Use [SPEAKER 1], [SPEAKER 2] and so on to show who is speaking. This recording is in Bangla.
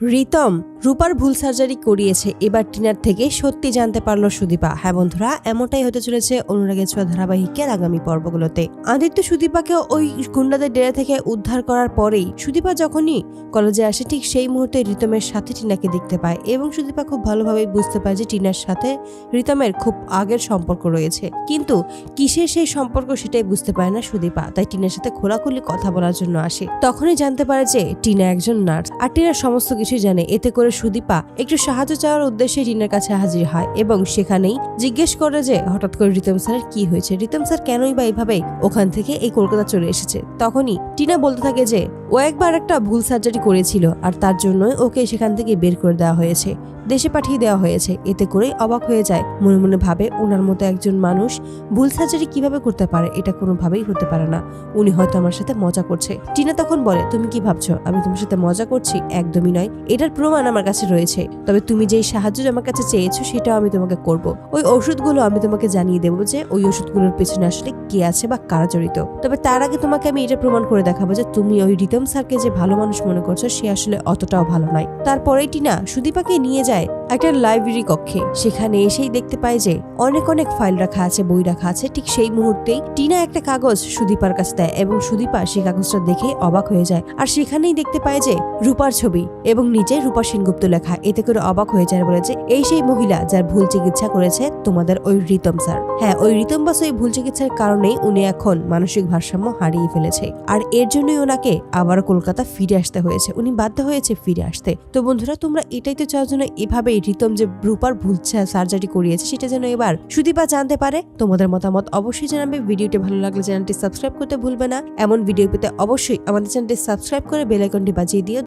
[SPEAKER 1] রিতম রূপার ভুল সার্জারি করিয়েছে, এবার টিনার থেকে সত্যি জানতে পারলো সুদীপা। হ্যাঁ বন্ধুরা, এমনটাই হতে চলেছে অনুরাগের ছোঁয়া ধারাবাহিকের আগামী পর্বগুলোতে। আদিত্য সুদীপাকে ওই গুন্ডাদের ডেরা থেকে উদ্ধার করার পরেই সুদীপা যখনই কলেজে আসে, ঠিক সেই মুহূর্তে রিতমের সাথে টিনাকে দেখতে পায় এবং সুদীপা খুব ভালোভাবে বুঝতে পারে যে টিনার সাথে রিতমের খুব আগের সম্পর্ক রয়েছে। কিন্তু কিসের সেই সম্পর্ক সেটাই বুঝতে পারে না সুদীপা, তাই টিনার সাথে খোলাখুলি কথা বলার জন্য আসে। তখনই জানতে পারে যে টিনা একজন নার্স, আর টিনার সমস্ত কিছুই জানে। এতে করে সুদীপা একটু সাহায্য চাওয়ার উদ্দেশ্যে টিনার কাছে হাজির হয় এবং সেখানেই জিজ্ঞেস করে যে হঠাৎ করে রিতম স্যারের কি হয়েছে, রিতম স্যার কেনই বা এইভাবে ওখান থেকে এই কলকাতা চলে এসেছে। তখনই টিনা বলতে থাকে যে ও একবার একটা ভুল সার্জারি করেছিল আর তার জন্যই ওকে সেখান থেকে বের করে দেওয়া হয়েছে, দেশে পাঠিয়ে দেওয়া হয়েছে। এতে করেই অবাক হয়ে যায়, মনে মনে ভাবে ওনার মতো একজন মানুষ ভুল সার্জারি কিভাবে করতে পারে, এটা কোনোভাবেই হতে পারে না, উনি হয়তো আমার সাথে মজা করছে। টিনা তখন বলে, তুমি কি ভাবছো আমি তোমার সাথে মজা করছি? একদমই নয়, এটার প্রমাণ আমার কাছে রয়েছে। তবে তুমি যেই সাহায্য আমার কাছে চেয়েছো সেটাও আমি তোমাকে করব। ওই ওষুধগুলো আমি তোমাকে জানিয়ে দেবো যে ওই ওষুধগুলোর পেছনে আসলে কে আছে বা কারা জড়িত। তবে তার আগে তোমাকে আমি এটা প্রমাণ করে দেখাবো যে তুমি ওই রিতম স্যারকে যে ভালো মানুষ মনে করছো সে আসলে অতটাও ভালো নয়। তারপরেই টিনা সুদীপাকে নিয়ে যায় একটা লাইব্রেরি কক্ষে। সেখানে এসেই দেখতে পায় যে অনেক অনেক ফাইল রাখা আছে, বই রাখা আছে। ঠিক সেই মুহূর্তেই টিনা একটা কাগজ সুদীপার কাছে দেয় এবং সুদীপা সেই কাগজটা দেখে অবাক হয়ে যায়। আর সেখানেই দেখতে পায় যে রূপার ছবি এবং নিচে রূপা সেনগুপ্ত লেখা। এতে করে অবাক হয়ে যায়, বলে যে এই সেই মহিলা যার ভুল চিকিৎসা করেছে তোমাদের ওই রিতম স্যার। হ্যাঁ, ওই রিতম বাস ওই ভুল চিকিৎসার কারণেই উনি এখন মানসিক ভারসাম্য হারিয়ে ফেলেছে, আর এর জন্যই ওনাকে আবার কলকাতা ফিরে আসতে হয়েছে, উনি বাধ্য হয়েছে ফিরে আসতে। তো বন্ধুরা, তোমরা এটাই তো চাও যেন এভাবে রিতম যে রূপার ভুল সার্জারি করিয়েছে সেটা যেন এবার সুদীপা জানতে পারে। তোমাদের মতামত অবশ্যই জানাবে। ভিডিওটি ভালো লাগলে চ্যানেলটি সাবস্ক্রাইব করতে ভুলবে না। এমন ভিডিও পেতে অবশ্যই আমাদের চ্যানেলটি সাবস্ক্রাইব করে বেল আইকনটি বাজিয়ে দিও।